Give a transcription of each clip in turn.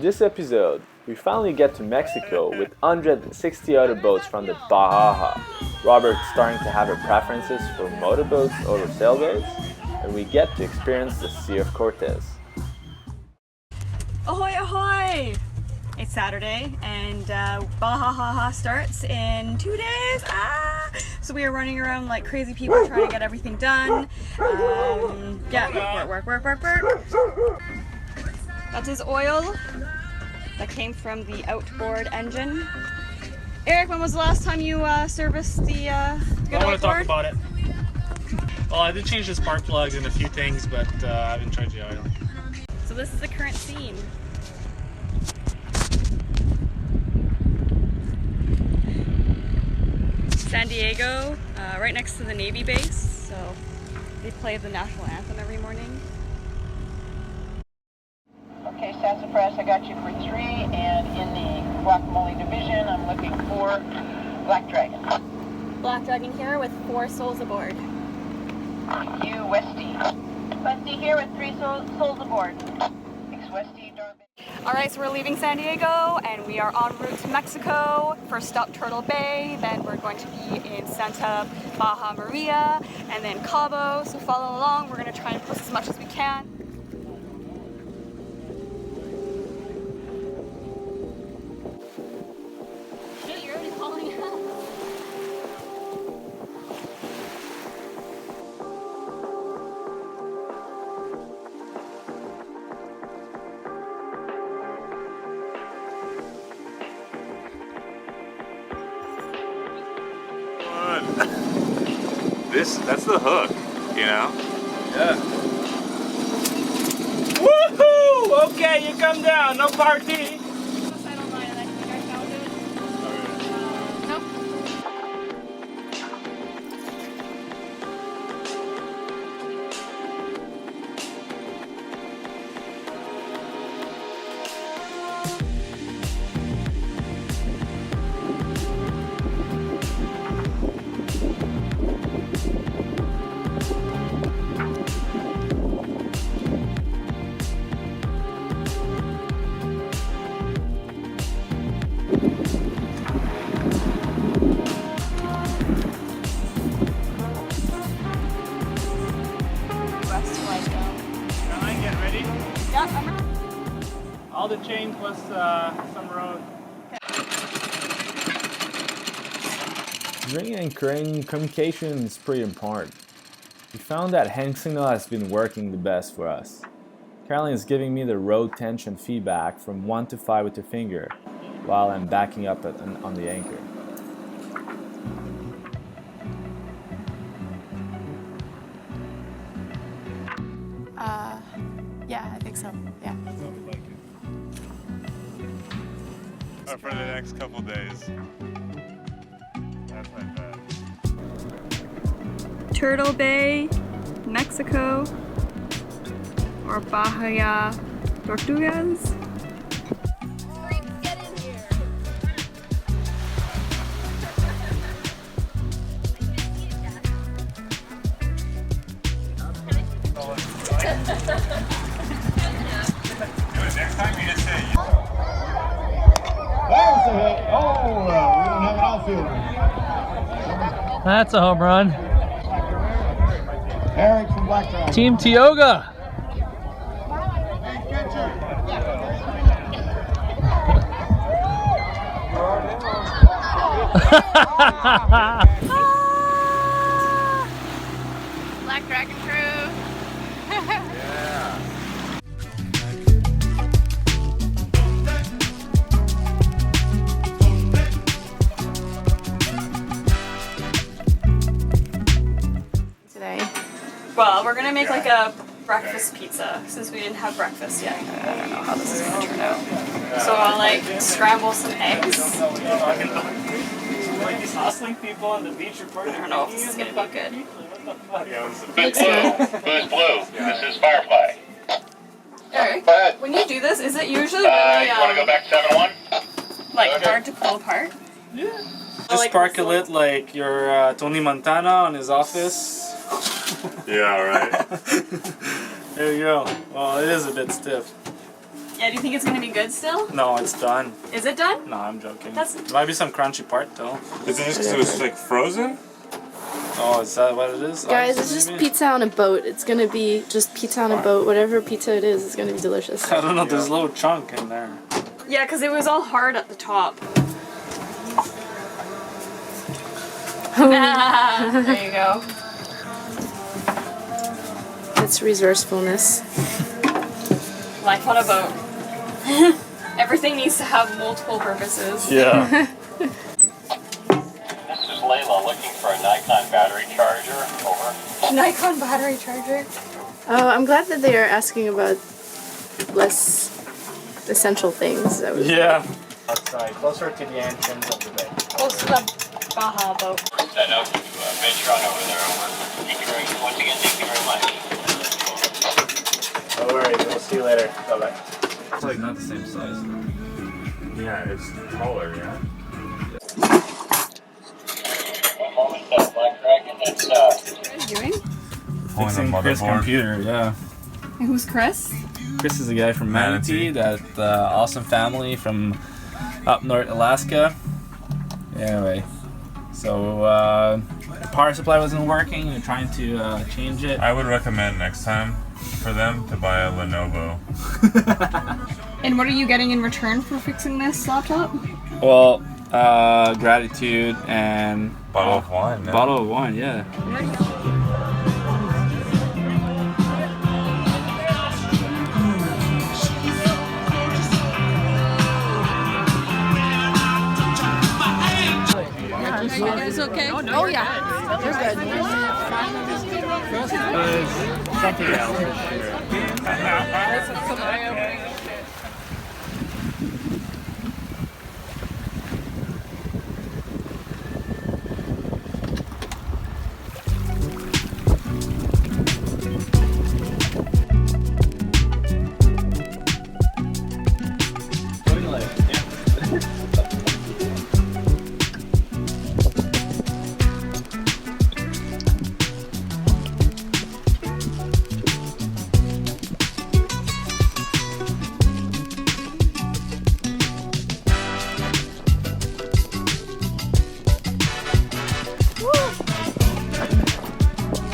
this episode, we finally get to Mexico with 160 other boats from the Baja Haha. Robert's starting to have her preferences for motorboats over sailboats, and we get to experience the Sea of Cortez. Ahoy ahoy! It's Saturday and Baja Haha starts in 2 days. So we are running around like crazy people trying to get everything done. Work. That's his oil that came from the outboard engine. Eric, when was the last time you serviced the good I want outboard? to talk about it. Well, I did change the spark plugs and a few things, but I haven't changed the oil. So this is the current scene. San Diego, right next to the Navy base, so they play the national anthem every morning. Okay, Sassafras, I got you for 3, and in the guacamole division, I'm looking for Black Dragon. Black Dragon here with 4 souls aboard. You, Westy. Westy here with 3 souls aboard. Thanks, Westy, Darby. Alright, so we're leaving San Diego and we are en route to Mexico. First stop Turtle Bay, then we're going to be in Santa Baja Maria, and then Cabos. So follow along, we're going to try and post as much as we can. Shit, you're already calling out. That's the hook, you know? Yeah. Woohoo! Okay, you come down, no party. All the chain plus some road. Ring and crane communication is pretty important. We found that hand signal has been working the best for us. Caroline is giving me the road tension feedback from 1 to 5 with her finger, while I'm backing up on the anchor. Yeah, I think so, yeah. For the next couple days. That's not bad. Turtle Bay, Mexico, or Bahia Tortugas. Get in here. Next time you just say. That was a hit. Oh, we don't have an outfielder. That's a home run. Eric from Black Dragon. Team Tioga. Black Dragon crew. Yeah. Today. Well, we're gonna make like a breakfast pizza since we didn't have breakfast yet. I don't know how this is gonna turn out. So I'll like scramble some eggs. Like these hustling people on the beach reporting. I don't know if this is gonna be good. Who's blue? This is Firefly. Eric, when you do this, is it usually You really want to go back 7-1? like hard to pull apart? Yeah. Just sparkle it like your Tony Montana on his office. Yeah, right. There you go. Well, it is a bit stiff. Yeah, Yeah, do you think it's gonna be good still? No, it's done. Is it done? No, I'm joking. That's- There might be some crunchy part though. Is it just because it was like frozen? Oh, is that what it is? Guys, Ice, it's just maybe? pizza on a boat. It's gonna be just pizza on a boat. Whatever pizza it is, it's gonna be delicious. I don't know, there's a little chunk in there. Yeah, because it was all hard at the top. There you go. It's resourcefulness. Life on a boat. Everything needs to have multiple purposes. Yeah. This is Layla looking for a Nikon battery charger. Over. Nikon battery charger. Oh, I'm glad that they are asking about less essential things. That was Yeah. Outside, closer to the entrance of the bay. Close to the Baja boat. I know you venture on over there. Over. Thank you very, once again, thank you very much. Don't worry, we'll see you later. Bye bye. It's like not the same size. Yeah, it's taller, yeah. One moment, Black Dragon. It's What are you doing? Fixing Chris' computer, yeah. And who's Chris? Chris is a guy from Manatee, that awesome family from up north Alaska. Anyway, so the power supply wasn't working. We're trying to change it. I would recommend next time for them to buy a Lenovo. And what are you getting in return for fixing this laptop? Well, gratitude and Bottle of wine. bottle of wine, yeah. It's okay. Oh yeah, you're good. Something else.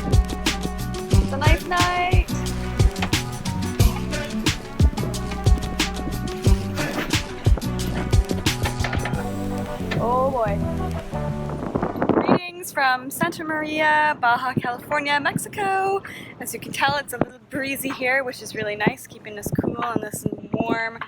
It's a nice night. Oh boy. Greetings from Santa Maria, Baja California, Mexico. As you can tell, it's a little breezy here, which is really nice, keeping us cool and this warm.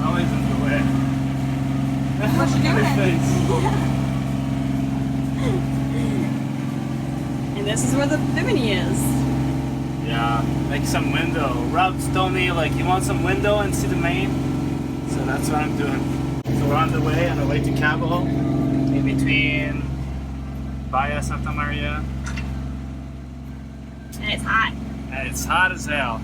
Always in the way. What you doing? And this is where the bimini is. Yeah, like some window. Rob's told me like you want some window and see the main, so that's what I'm doing. So we're on the way to Cabo, in between Bahia Santa Maria. And it's hot. And it's hot as hell.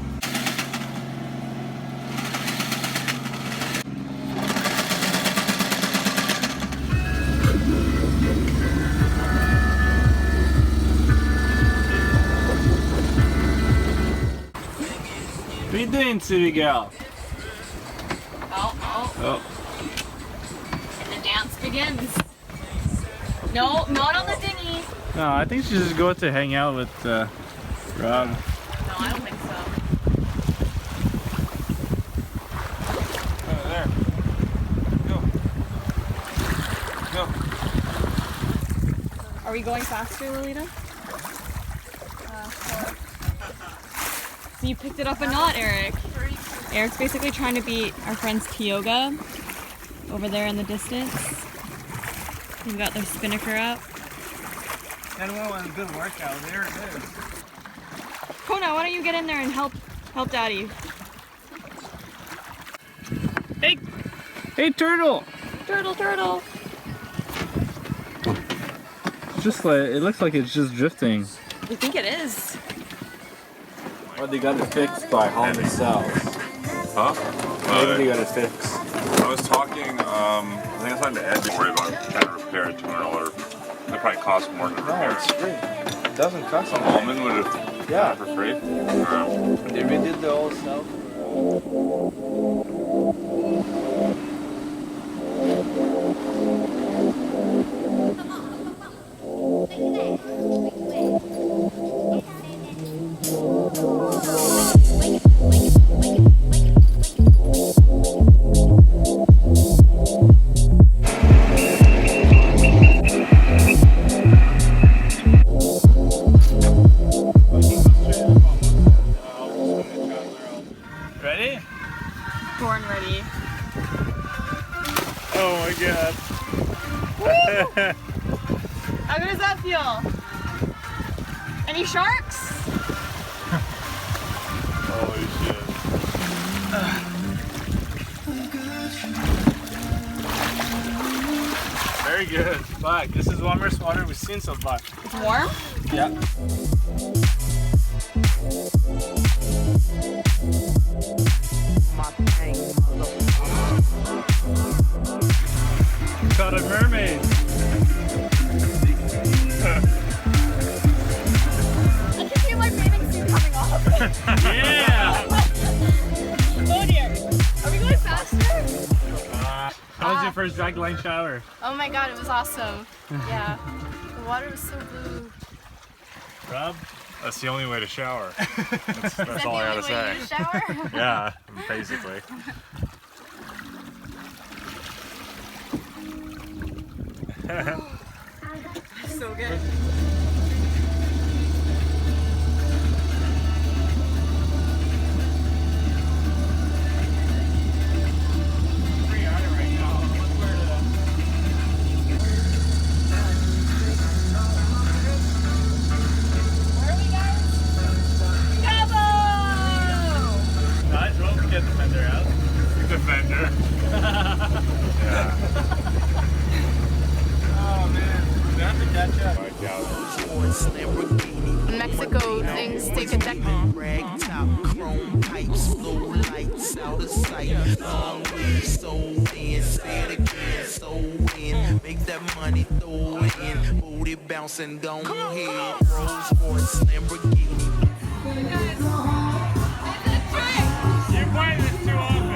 you doing, city girl? Oh. And the dance begins. No, not on the dinghy. No, I think she just go to hang out with Rob. No, I don't think so. Oh, there. Go. Are we going faster, Lalita? So you picked it up a knot, Eric. Eric's basically trying to beat our friends Tioga over there in the distance. They've got their spinnaker up. And a good workout. There it is. Kona, why don't you get in there and help Daddy? Hey, turtle! Turtle. Just like it looks like it's just drifting. You think it is? Or they got it fixed by hauling themselves. Huh? Maybe they got it fixed. I was talking, I think I was talking to Ed. Don't worry about trying to repair it. $200. It probably costs more to No, repair. it's free. It doesn't cost anything. Almond would have Yeah. for free. They redid the whole stuff. Ready? Born ready. Oh my god. How good does that feel? Any sharks? Holy shit. Very good. Fuck, this is the warmest water we've seen so far. It's warm? Yeah. Caught a mermaid. I can feel my bathing suit coming off. Yeah! Oh dear. Are we going faster? How was your first drag line shower? Oh my god, it was awesome. Yeah. The water was so blue. Rob? That's the only way to shower. That's all I gotta say. Shower? Yeah, basically. So good. Get the fender out. Defender. Yeah. Oh man, we have to catch up. In Mexico, things take a deck. Ragtop, chrome pipes, blue lights out of sight. Long way, sold in, say it again, sold in. Make that money, throw it in. Booty bouncing, don't hit. Rolls Royce, Lamborghini. You're playing this too often.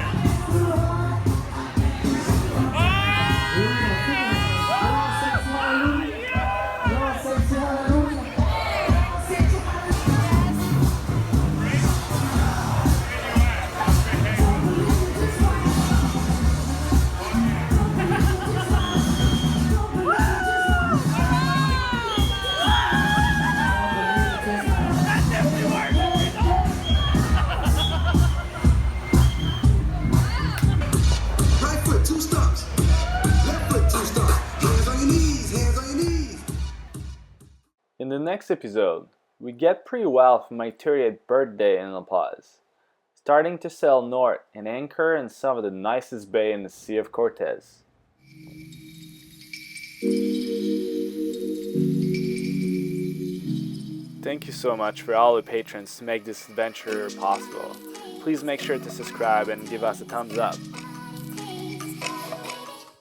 In the next episode, we get pretty wild for my 30th birthday in La Paz, starting to sail north and anchor in some of the nicest bay in the Sea of Cortez. Thank you so much for all the patrons to make this adventure possible. Please make sure to subscribe and give us a thumbs up.